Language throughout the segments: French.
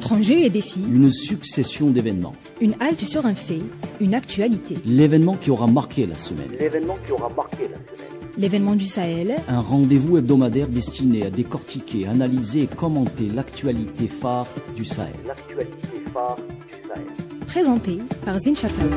Entre enjeux et défis, une succession d'événements. Une halte sur un fait, une actualité. L'événement qui aura marqué la semaine. L'événement du Sahel. Un rendez-vous hebdomadaire destiné à décortiquer, analyser et commenter l'actualité phare du Sahel. Présenté par Zine Chatal.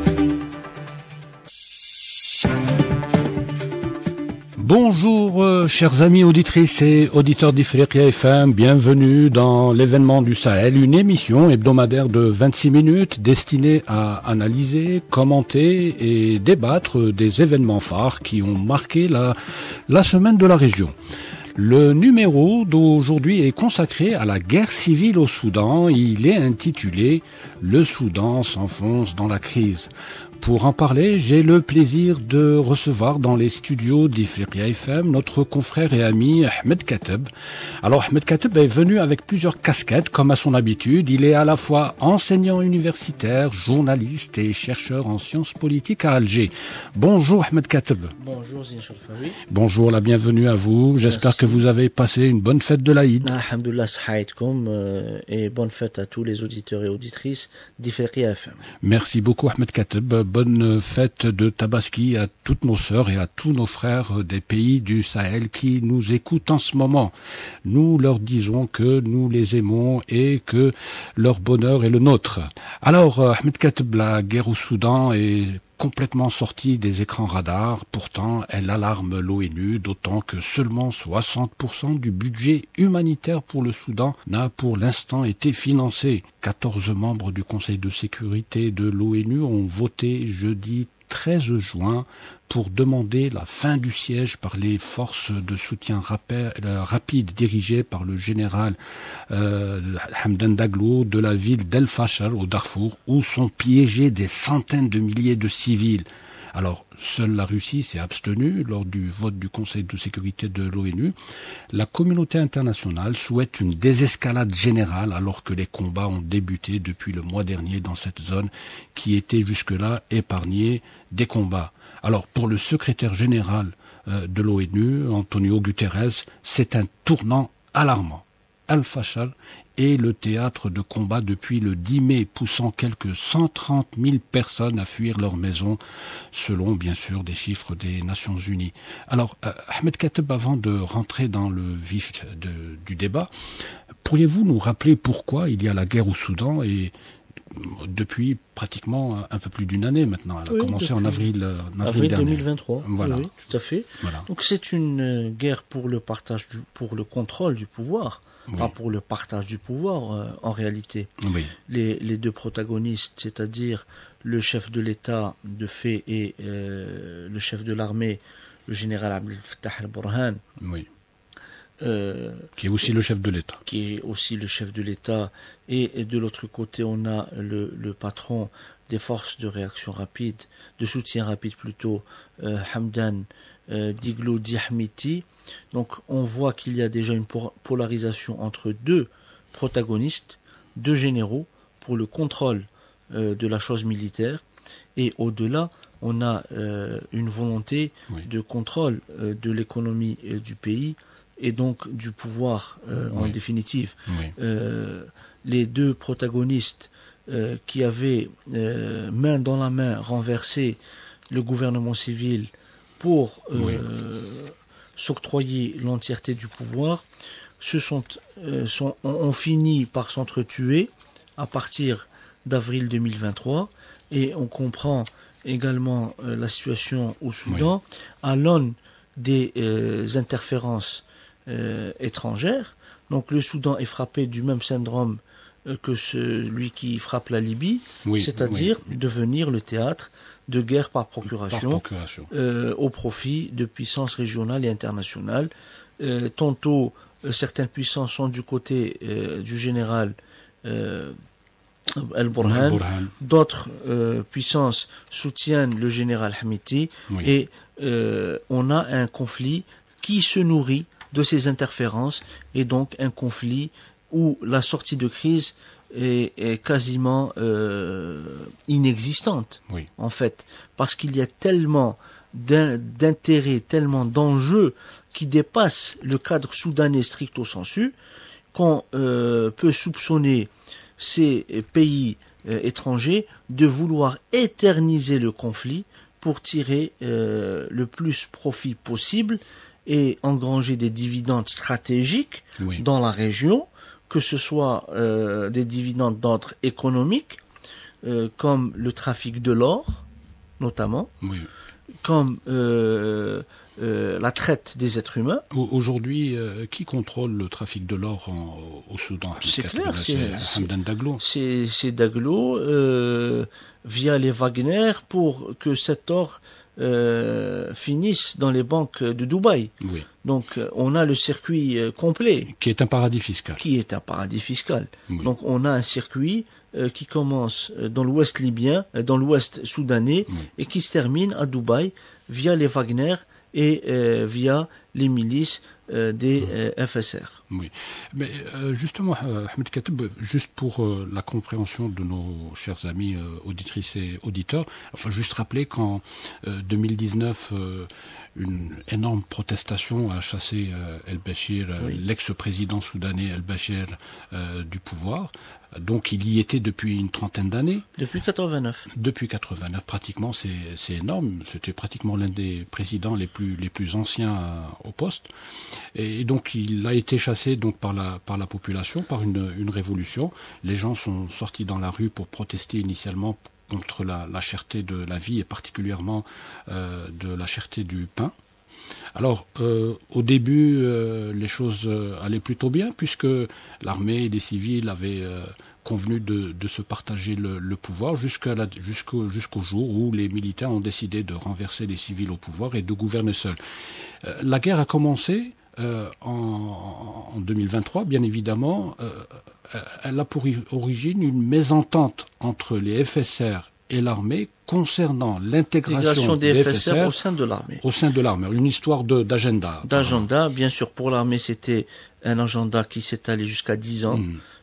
Bonjour chers amis auditrices et auditeurs d'Ifriqiya FM, bienvenue dans l'événement du Sahel, une émission hebdomadaire de 26 minutes destinée à analyser, commenter et débattre des événements phares qui ont marqué la semaine de la région. Le numéro d'aujourd'hui est consacré à la guerre civile au Soudan. Il est intitulé « Le Soudan s'enfonce dans la crise ». Pour en parler, j'ai le plaisir de recevoir dans les studios d'Ifriqiya FM notre confrère et ami Ahmed Kateb. Alors Ahmed Kateb est venu avec plusieurs casquettes comme à son habitude. Il est à la fois enseignant universitaire, journaliste et chercheur en sciences politiques à Alger. Bonjour Ahmed Kateb. Bonjour Zine Chalfaoui. Bonjour, la bienvenue à vous. J'espère que vous avez passé une bonne fête de l'Aïd. Alhamdoulilah sahaïdkoum et bonne fête à tous les auditeurs et auditrices d'Ifriqiya FM. Merci beaucoup Ahmed Kateb. Bonne fête de Tabaski à toutes nos sœurs et à tous nos frères des pays du Sahel qui nous écoutent en ce moment. Nous leur disons que nous les aimons et que leur bonheur est le nôtre. Alors, Ahmed Kateb, la guerre au Soudan est complètement sortie des écrans radars. Pourtant, elle alarme l'ONU, d'autant que seulement 60% du budget humanitaire pour le Soudan n'a pour l'instant été financé. 14 membres du Conseil de sécurité de l'ONU ont voté jeudi 13 juin pour demander la fin du siège par les forces de soutien rapide dirigées par le général Hamdan Daglo de la ville d'El Fashar au Darfour, où sont piégés des centaines de milliers de civils. Alors, seule la Russie s'est abstenue lors du vote du Conseil de sécurité de l'ONU. La communauté internationale souhaite une désescalade générale alors que les combats ont débuté depuis le mois dernier dans cette zone qui était jusque-là épargnée des combats. Alors, pour le secrétaire général de l'ONU, Antonio Guterres, c'est un tournant alarmant. Al-Fashar est le théâtre de combat depuis le 10 mai, poussant quelques 130 000 personnes à fuir leur maison, selon bien sûr des chiffres des Nations Unies. Alors, Ahmed Kateb, avant de rentrer dans le vif du débat, pourriez-vous nous rappeler pourquoi il y a la guerre au Soudan et depuis pratiquement un peu plus d'une année maintenant. Elle a commencé en avril dernier. 2023. Voilà. Oui, tout à fait. Voilà. Donc c'est une guerre pour le partage, pour le contrôle du pouvoir, pas pour le partage du pouvoir en réalité. Oui. Les deux protagonistes, c'est-à-dire le chef de l'État de fait et le chef de l'armée, le général Abdel Fattah al-Burhan. Oui. Qui est aussi le chef de l'État. Et de l'autre côté, on a le patron des forces de réaction rapide, de soutien rapide plutôt, Hamdan Daglo Diahmiti. Donc on voit qu'il y a déjà une polarisation entre deux protagonistes, deux généraux, pour le contrôle de la chose militaire. Et au-delà, on a une volonté de contrôle de l'économie du pays, et donc du pouvoir en définitive. Les deux protagonistes qui avaient main dans la main renversé le gouvernement civil pour s'octroyer l'entièreté du pouvoir ont fini par s'entretuer à partir d'avril 2023, et on comprend également la situation au Soudan à l'aune des interférences étrangères. Donc le Soudan est frappé du même syndrome que celui qui frappe la Libye, c'est-à-dire devenir le théâtre de guerre par procuration. Au profit de puissances régionales et internationales. Tantôt, certaines puissances sont du côté du général al-Burhan, d'autres puissances soutiennent le général Hamiti, et on a un conflit qui se nourrit de ces interférences, et donc un conflit où la sortie de crise est quasiment inexistante, en fait, parce qu'il y a tellement d'intérêts, tellement d'enjeux qui dépassent le cadre soudanais stricto sensu, qu'on peut soupçonner ces pays étrangers de vouloir éterniser le conflit pour tirer le plus profit possible et engranger des dividendes stratégiques dans la région, que ce soit des dividendes d'ordre économique, comme le trafic de l'or, notamment, comme la traite des êtres humains. Aujourd'hui, qui contrôle le trafic de l'or au Soudan? C'est clair, c'est Hamdan Daglo. C'est Daglo, via les Wagner, pour que cet or finisse dans les banques de Dubaï. Donc on a le circuit complet. Qui est un paradis fiscal. Donc on a un circuit qui commence dans l'ouest libyen, dans l'ouest soudanais, et qui se termine à Dubaï via les Wagner et via les milices des FSR. Oui, mais justement, Ahmed Kateb, juste pour la compréhension de nos chers amis auditrices et auditeurs, enfin juste rappeler qu'en 2019, une énorme protestation a chassé El-Béchir, l'ex-président soudanais El-Béchir, du pouvoir. Donc il y était depuis une trentaine d'années. Depuis 89. Depuis 89, pratiquement, c'est énorme. C'était pratiquement l'un des présidents les plus anciens au poste. Et donc il a été chassé donc par la population, par une révolution. Les gens sont sortis dans la rue pour protester initialement contre la cherté de la vie et particulièrement de la cherté du pain. Alors, au début, les choses allaient plutôt bien puisque l'armée et les civils avaient convenu de se partager le pouvoir jusqu'au jour où les militaires ont décidé de renverser les civils au pouvoir et de gouverner seuls. La guerre a commencé en 2023, bien évidemment. Elle a pour origine une mésentente entre les FSR et l'armée concernant l'intégration des FSR au sein de l'armée. Au sein de l'armée, une histoire d'agenda. D'agenda, bien sûr. Pour l'armée, c'était un agenda qui s'étalait jusqu'à 10 ans.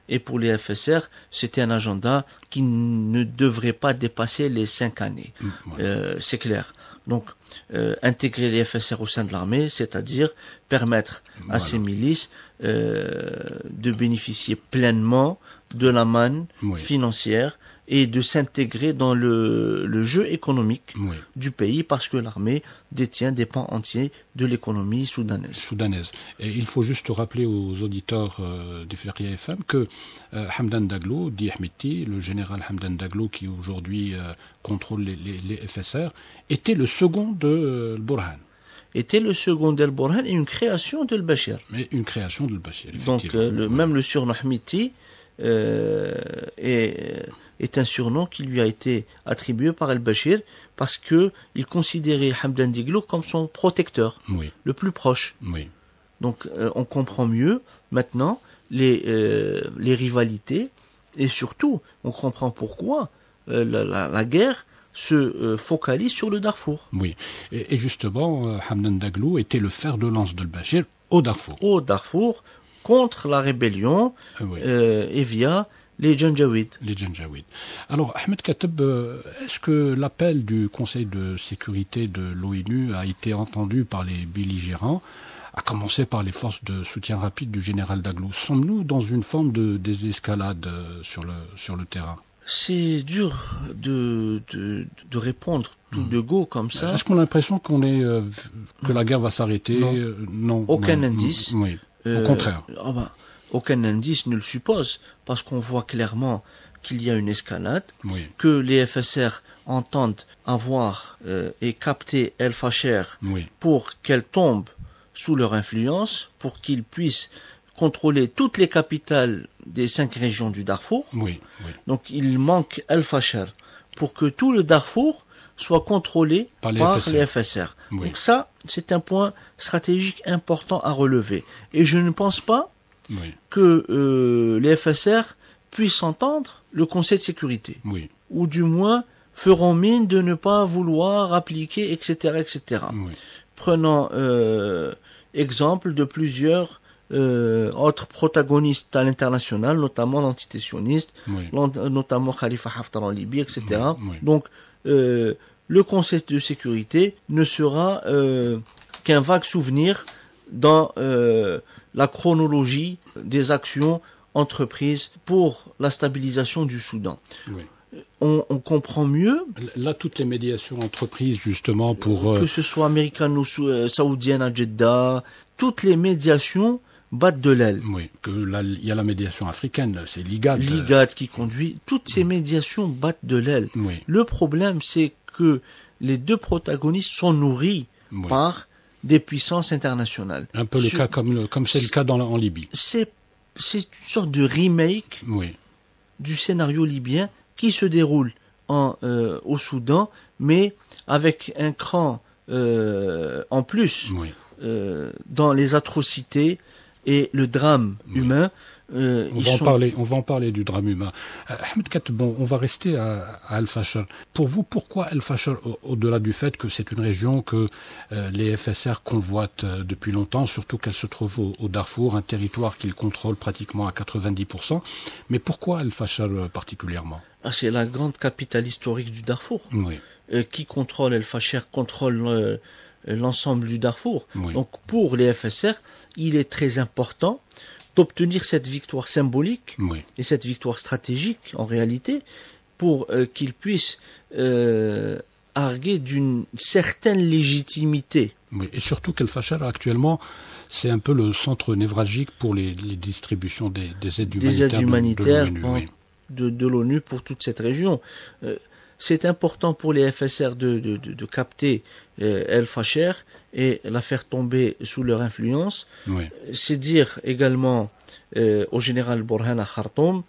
Et pour les FSR, c'était un agenda qui ne devrait pas dépasser les 5 années. C'est clair. Donc, intégrer les FSR au sein de l'armée, c'est-à-dire permettre à ces milices de bénéficier pleinement de la manne financière et de s'intégrer dans le jeu économique du pays, parce que l'armée détient des pans entiers de l'économie soudanaise. Et il faut juste rappeler aux auditeurs du Feria FM que Hamdan Daglo, dit Ahmeti, le général Hamdan Daglo qui aujourd'hui contrôle les FSR, était le second de Burhan. Était le second d'El-Burhan et une création d'El-Béchir. Mais une création d'El-Béchir, effectivement. Donc même le surnom Ahmeti est un surnom qui lui a été attribué par El-Béchir parce que il considérait Hamdan Daglo comme son protecteur, le plus proche. Donc on comprend mieux maintenant les rivalités et surtout on comprend pourquoi la guerre se focalise sur le Darfour. Et justement, Hamdan Daglo était le fer de lance d'El-Béchir au Darfour. Au Darfour, contre la rébellion et via les Janjaouid. Alors, Ahmed Kateb, est-ce que l'appel du Conseil de sécurité de l'ONU a été entendu par les belligérants, à commencer par les forces de soutien rapide du général Daglo? Sommes-nous dans une forme de désescalade sur le terrain? C'est dur de répondre tout de go comme ça. Est-ce qu'on a l'impression que la guerre va s'arrêter? Non. Aucun indice. Au contraire. Aucun indice ne le suppose, parce qu'on voit clairement qu'il y a une escalade, que les FSR entendent avoir et capter El Facher pour qu'elle tombe sous leur influence, pour qu'ils puissent contrôler toutes les capitales des 5 régions du Darfour. Donc il manque El Facher pour que tout le Darfour soit contrôlé par les FSR. Donc ça, c'est un point stratégique important à relever. Et je ne pense pas que les FSR puissent entendre le Conseil de sécurité. Ou du moins feront mine de ne pas vouloir appliquer, etc. Prenons exemple de plusieurs autres protagonistes à l'international, notamment l'entité sioniste, notamment Khalifa Haftar en Libye, etc. Donc, le Conseil de sécurité ne sera qu'un vague souvenir dans la chronologie des actions entreprises pour la stabilisation du Soudan. Oui. On comprend mieux. Là, toutes les médiations entreprises, justement, pour... Que ce soit américano-saoudienne à Jeddah, toutes les médiations battent de l'aile. Oui, que là, il y a la médiation africaine, c'est l'IGAD. L'IGAD qui conduit. Toutes ces médiations battent de l'aile. Oui. Le problème, c'est que les deux protagonistes sont nourris par des puissances internationales. Un peu le cas comme c'est le cas en Libye. C'est une sorte de remake du scénario libyen qui se déroule au Soudan, mais avec un cran en plus dans les atrocités et le drame humain. On va en parler du drame humain. Ahmed Kateb, bon, on va rester à El-Fasher. Pour vous, pourquoi El-Fasher, au-delà du fait que c'est une région que les FSR convoitent depuis longtemps, surtout qu'elle se trouve au Darfour, un territoire qu'ils contrôlent pratiquement à 90%, mais pourquoi El-Fasher particulièrement? C'est la grande capitale historique du Darfour. Qui contrôle El-Fasher contrôle l'ensemble du Darfour. Donc pour les FSR, il est très important d'obtenir cette victoire symbolique et cette victoire stratégique en réalité pour qu'ils puissent arguer d'une certaine légitimité. Et surtout qu'El-Fasher actuellement, c'est un peu le centre névralgique pour les distributions des aides humanitaires, de l'ONU pour toute cette région. C'est important pour les FSR de capter El-Fasher et la faire tomber sous leur influence. C'est dire également au général Borhan à Khartoum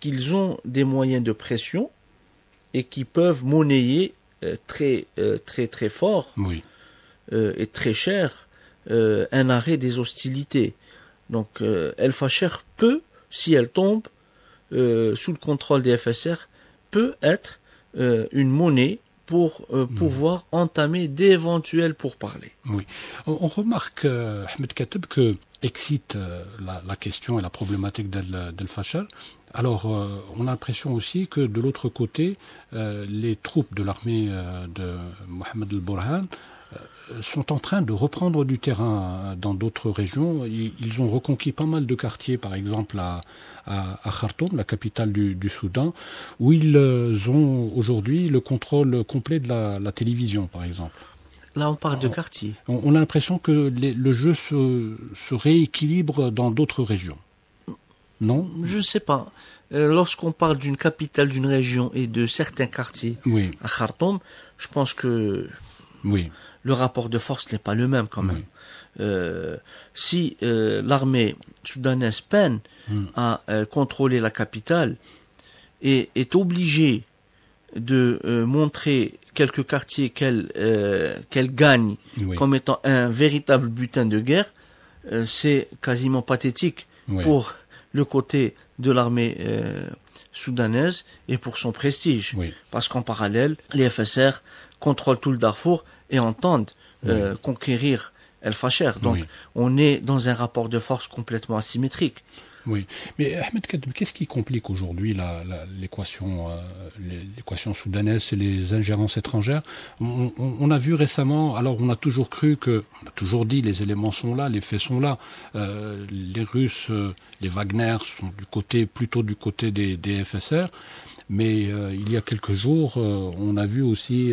qu'ils ont des moyens de pression et qui peuvent monnayer très fort et très cher un arrêt des hostilités. Donc El-Fasher peut, si elle tombe sous le contrôle des FSR, peut être une monnaie pour pouvoir entamer d'éventuels pourparlers. On remarque, Ahmed Kateb, que excite la question et la problématique d'El-Fasher. Alors, on a l'impression aussi que de l'autre côté, les troupes de l'armée de Mohamed El-Borhan sont en train de reprendre du terrain dans d'autres régions. Ils ont reconquis pas mal de quartiers, par exemple à Khartoum, la capitale du Soudan, où ils ont aujourd'hui le contrôle complet de la télévision, par exemple. Là, on parle de quartiers. On a l'impression que le jeu se rééquilibre dans d'autres régions. Non ? Je ne sais pas. Lorsqu'on parle d'une capitale d'une région et de certains quartiers à Khartoum, je pense que le rapport de force n'est pas le même quand même. Si l'armée soudanaise peine à contrôler la capitale et est obligée de montrer quelques quartiers qu'elle gagne comme étant un véritable butin de guerre, c'est quasiment pathétique pour le côté de l'armée soudanaise et pour son prestige. Parce qu'en parallèle, les FSR contrôlent tout le Darfour et entendent conquérir El-Fasher. Donc on est dans un rapport de force complètement asymétrique. Mais Ahmed Kateb, qu'est-ce qui complique aujourd'hui l'équation soudanaise, c'est les ingérences étrangères. On a vu récemment, alors on a toujours dit les éléments sont là, les faits sont là. Les Russes, les Wagner sont plutôt du côté des FSR. Mais il y a quelques jours, on a vu aussi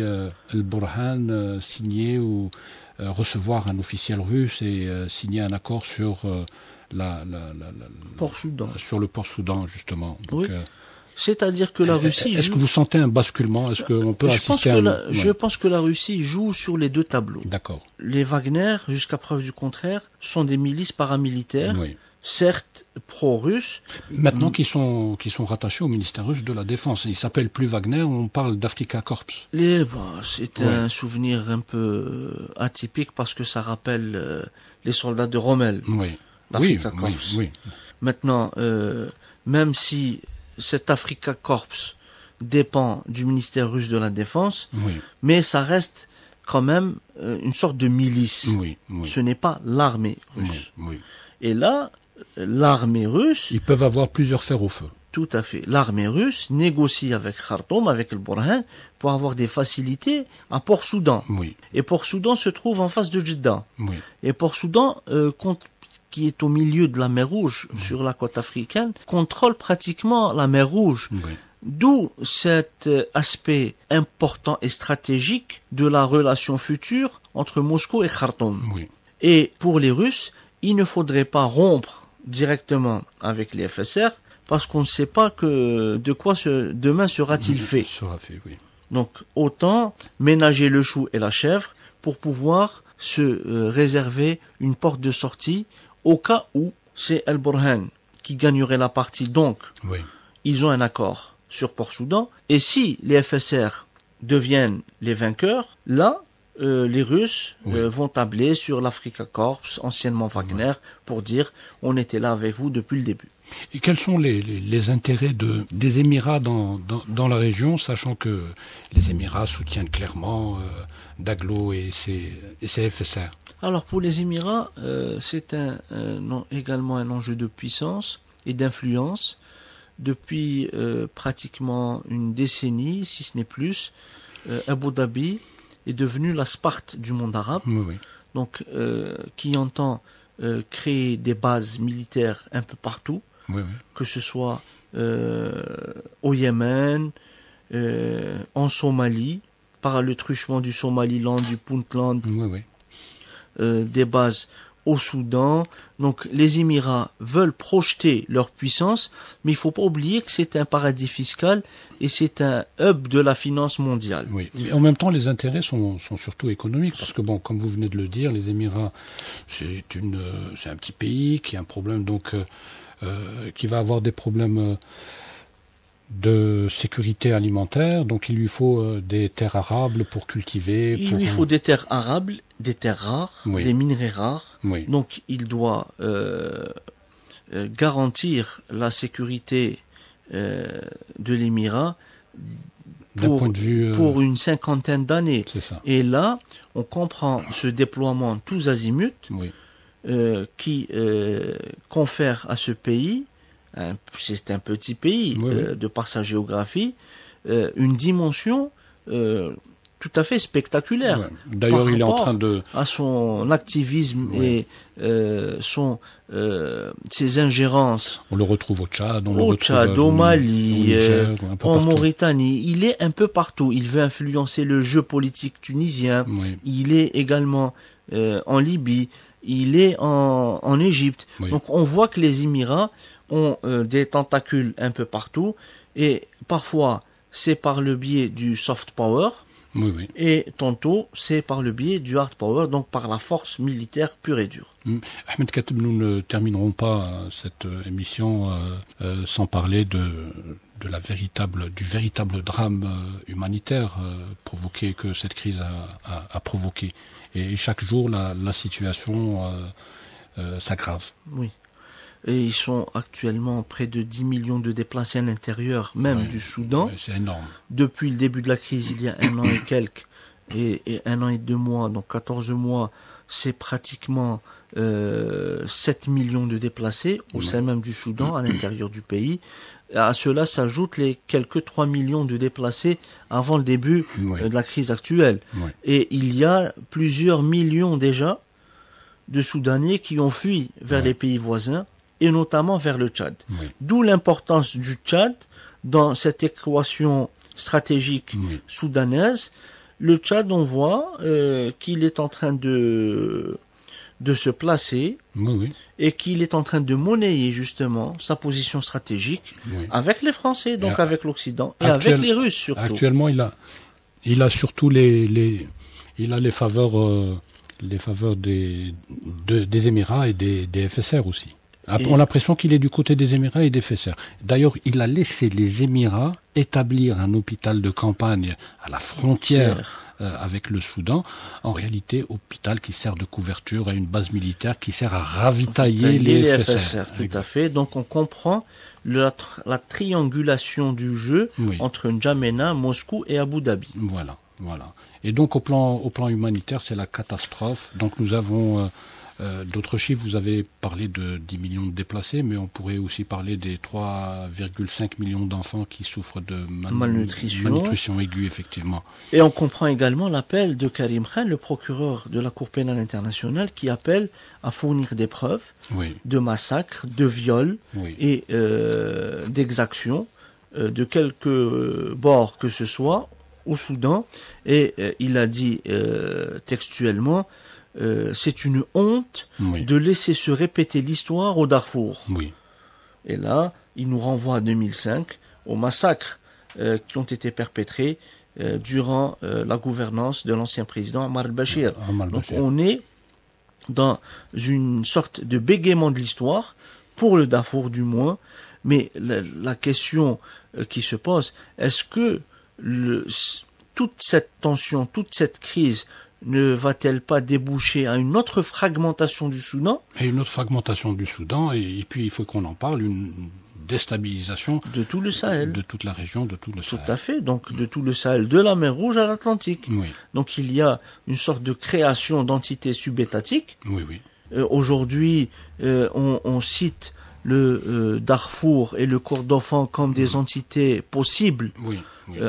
El-Borhan signer ou recevoir un officiel russe et signer un accord sur sur le port Soudan, justement. Donc, c'est-à-dire que la Russie Est-ce que vous sentez un basculement? Est-ce qu'on peut assister à Je pense que la Russie joue sur les deux tableaux. D'accord. Les Wagner, jusqu'à preuve du contraire, sont des milices paramilitaires, certes pro-russes. Maintenant qu'ils sont rattachés au ministère russe de la Défense. Ils ne s'appellent plus Wagner, on parle d'Afrika Corps. C'est un souvenir un peu atypique parce que ça rappelle les soldats de Rommel. L'Afrika Corps. Maintenant, même si cet Afrika Corps dépend du ministère russe de la Défense, mais ça reste quand même une sorte de milice. Ce n'est pas l'armée russe. Et là, l'armée russe... Ils peuvent avoir plusieurs fers au feu. Tout à fait. L'armée russe négocie avec Khartoum, avec El Borhan, pour avoir des facilités à Port-Soudan. Et Port-Soudan se trouve en face de Jeddah. Et Port-Soudan qui est au milieu de la mer Rouge, sur la côte africaine, contrôle pratiquement la mer Rouge. D'où cet aspect important et stratégique de la relation future entre Moscou et Khartoum. Et pour les Russes, il ne faudrait pas rompre directement avec les FSR, parce qu'on ne sait pas de quoi demain sera-t-il fait. Donc autant ménager le chou et la chèvre pour pouvoir se réserver une porte de sortie au cas où c'est Al-Burhan qui gagnerait la partie. Donc ils ont un accord sur Port-Soudan, et si les FSR deviennent les vainqueurs, là, les Russes vont tabler sur l'Africa Corps, anciennement Wagner, pour dire on était là avec vous depuis le début. Et quels sont les intérêts des Émirats dans la région, sachant que les Émirats soutiennent clairement Daglo et ses FSR? Alors pour les Émirats, c'est également un enjeu de puissance et d'influence. Depuis pratiquement une décennie, si ce n'est plus, Abu Dhabi est devenu la Sparte du monde arabe, donc qui entend créer des bases militaires un peu partout, que ce soit au Yémen, en Somalie, par le truchement du Somaliland, du Puntland, des bases au Soudan. Donc les Émirats veulent projeter leur puissance, mais il ne faut pas oublier que c'est un paradis fiscal et c'est un hub de la finance mondiale. Mais en même temps, les intérêts sont surtout économiques, parce que bon, comme vous venez de le dire, les Émirats, c'est un petit pays qui a un problème, donc qui va avoir des problèmes de sécurité alimentaire, donc il lui faut des terres arables pour cultiver. Il lui faut des terres arables, des terres rares, des minerais rares. Donc il doit garantir la sécurité de l'Émirat pour une cinquantaine d'années. Et là, on comprend ce déploiement tous azimuts qui confère à ce pays, c'est un petit pays de par sa géographie, une dimension tout à fait spectaculaire. D'ailleurs, il est en train à son activisme et ses ingérences. On le retrouve au Tchad, au Mali, en Mauritanie. Il est un peu partout. Il veut influencer le jeu politique tunisien. Il est également en Libye. Il est en Égypte. Donc on voit que les Émirats ont des tentacules un peu partout, et parfois c'est par le biais du soft power, et tantôt c'est par le biais du hard power, donc par la force militaire pure et dure. Ahmed Kateb, nous ne terminerons pas cette émission sans parler du véritable drame humanitaire que cette crise a provoqué. Et chaque jour, la situation s'aggrave. Et ils sont actuellement près de 10 millions de déplacés à l'intérieur même du Soudan. C'est énorme. Depuis le début de la crise, il y a 1 an et quelques, et 1 an et 2 mois, donc 14 mois, c'est pratiquement 7 millions de déplacés au sein même du Soudan, à l'intérieur du pays. À cela s'ajoutent les quelques 3 millions de déplacés avant le début de la crise actuelle. Et il y a plusieurs millions déjà de Soudanais qui ont fui vers les pays voisins, et notamment vers le Tchad. D'où l'importance du Tchad dans cette équation stratégique soudanaise. Le Tchad, on voit qu'il est en train de se placer et qu'il est en train de monnayer justement sa position stratégique avec les Français, donc avec l'Occident, et avec les Russes surtout. Actuellement, il a surtout les faveurs des Émirats et des FSR aussi. On a l'impression qu'il est du côté des Émirats et des FSR. D'ailleurs, il a laissé les Émirats établir un hôpital de campagne à la frontière avec le Soudan. En réalité, hôpital qui sert de couverture à une base militaire qui sert à ravitailler les FSR. Tout à fait. Donc on comprend la triangulation du jeu entre N'Djamena, Moscou et Abu Dhabi. Voilà. Et donc au plan humanitaire, c'est la catastrophe. Donc nous avons D'autres chiffres, vous avez parlé de 10 millions de déplacés, mais on pourrait aussi parler des 3,5 millions d'enfants qui souffrent de malnutrition aiguë, effectivement. Et on comprend également l'appel de Karim Khan, le procureur de la Cour pénale internationale, qui appelle à fournir des preuves de massacres, de viols et d'exactions de quelque bord que ce soit au Soudan. Et il a dit textuellement, c'est une honte de laisser se répéter l'histoire au Darfour. Et là, il nous renvoie à 2005, aux massacres qui ont été perpétrés durant la gouvernance de l'ancien président Omar al-Bashir. Donc on est dans une sorte de bégaiement de l'histoire, pour le Darfour du moins, mais la question qui se pose, est-ce que toute cette tension, toute cette crise ne va-t-elle pas déboucher à une autre fragmentation du Soudan? Et une autre fragmentation du Soudan, et puis il faut qu'on en parle, une déstabilisation de tout le Sahel, de toute la région, de tout le Sahel. Tout à fait, donc de tout le Sahel, de la mer Rouge à l'Atlantique. Donc il y a une sorte de création d'entités subétatiques. Aujourd'hui, on cite le Darfour et le Kordofan comme des entités possibles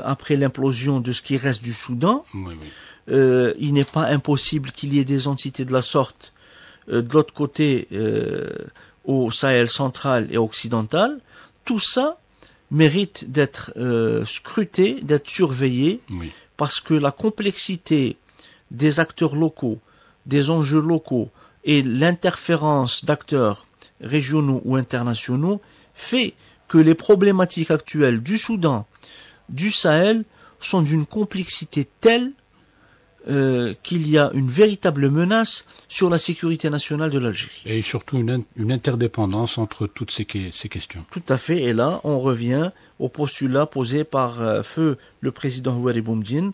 après l'implosion de ce qui reste du Soudan. Il n'est pas impossible qu'il y ait des entités de la sorte de l'autre côté au Sahel central et occidental. Tout ça mérite d'être scruté, d'être surveillé, parce que la complexité des acteurs locaux, des enjeux locaux et l'interférence d'acteurs régionaux ou internationaux fait que les problématiques actuelles du Soudan, du Sahel, sont d'une complexité telle qu'il y a une véritable menace sur la sécurité nationale de l'Algérie. Et surtout une interdépendance entre toutes ces questions. Tout à fait, et là on revient au postulat posé par feu le président Houari Boumediene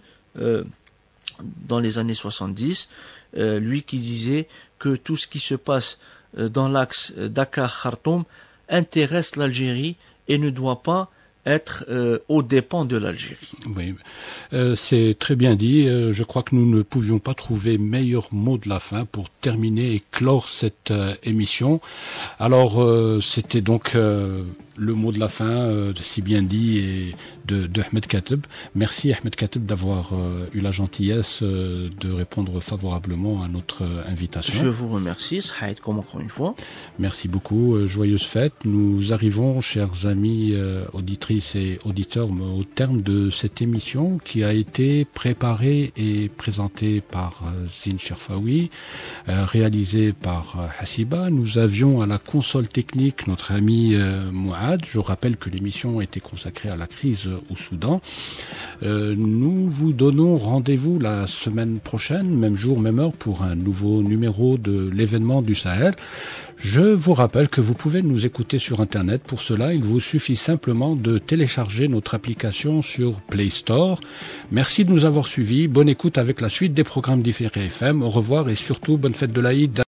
dans les années 70, lui qui disait que tout ce qui se passe dans l'axe Dakar-Khartoum intéresse l'Algérie et ne doit pas être aux dépens de l'Algérie. Oui, c'est très bien dit. Je crois que nous ne pouvions pas trouver meilleur mot de la fin pour terminer et clore cette émission. Alors, c'était donc le mot de la fin, si bien dit, et de Ahmed Kateb. Merci Ahmed Kateb d'avoir eu la gentillesse de répondre favorablement à notre invitation. Je vous remercie, Saïd, comme encore une fois. Merci beaucoup, joyeuse fête. Nous arrivons, chers amis auditrices et auditeurs, au terme de cette émission qui a été préparée et présentée par Zine Cherfaoui, réalisée par Hassiba. Nous avions à la console technique notre ami Mouad. Je rappelle que l'émission a été consacrée à la crise au Soudan. Nous vous donnons rendez-vous la semaine prochaine, même jour, même heure, pour un nouveau numéro de l'événement du Sahel. Je vous rappelle que vous pouvez nous écouter sur Internet. Pour cela, il vous suffit simplement de télécharger notre application sur Play Store. Merci de nous avoir suivis. Bonne écoute avec la suite des programmes d'IFRI FM. Au revoir et surtout, bonne fête de l'Aïd.